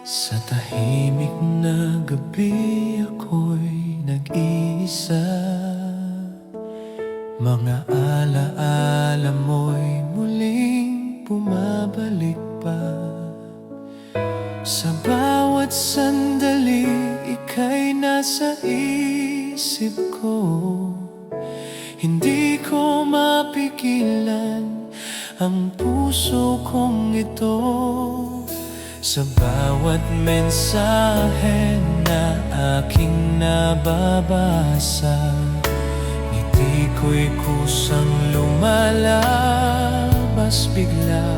Sa tahimik na gabi ako'y nag-iisa. Mga alaala mo'y muling bumabalik pa. Sa bawat sandali, ika'y nasa isip ko. Hindi ko mapigilan ang puso kong ito. Sa bawat mensahe na aking nababasa, ngiti ko'y kusang lumalabas bigla.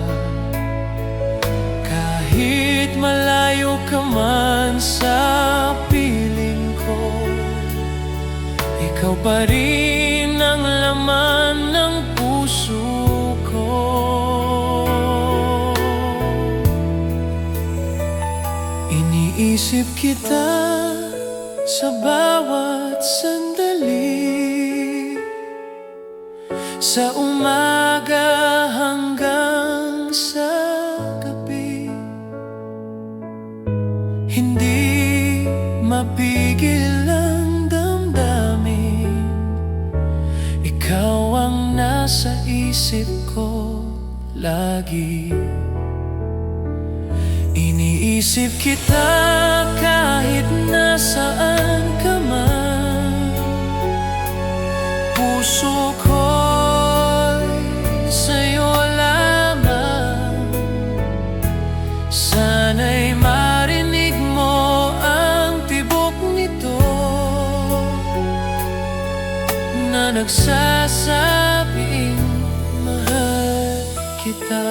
Kahit malayo ka man sa piling ko, ikaw pa rin ang laman ng puso ko. Iniisip kita sa bawat sandali, sa umaga hanggang sa gabi. Hindi mapigil ang damdamin, ikaw ang nasa isip ko lagi. Iniisip kita kahit nasaan ka man. Puso ko'y sa'yo lamang. Sana'y marinig mo ang tibok nito na nagsasabing mahal kita.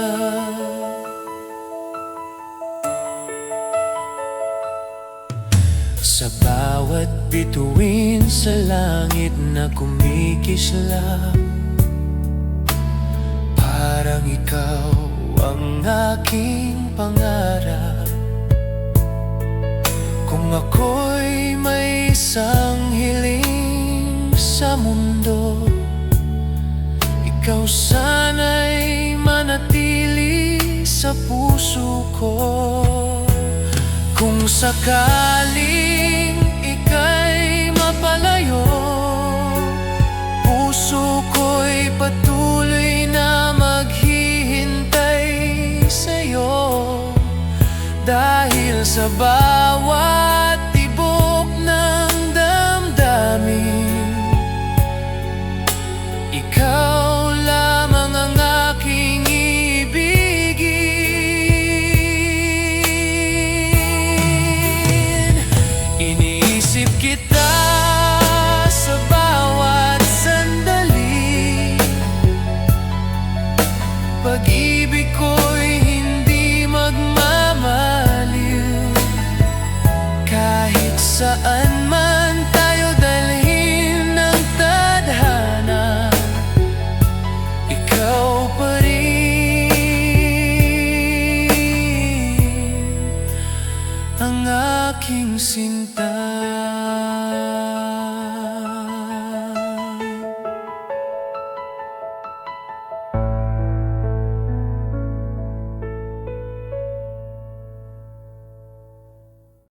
Sa bawat bituin sa langit na kumikislap, parang ikaw ang aking pangarap. Kung ako'y may isang hiling sa mundo, ikaw sana'y manatili sa puso ko. Kung sakaling ika'y mapalayo, puso ko'y patuloy na maghihintay sa'yo. Dahil sa bawat tibok ng damdamin, ikaw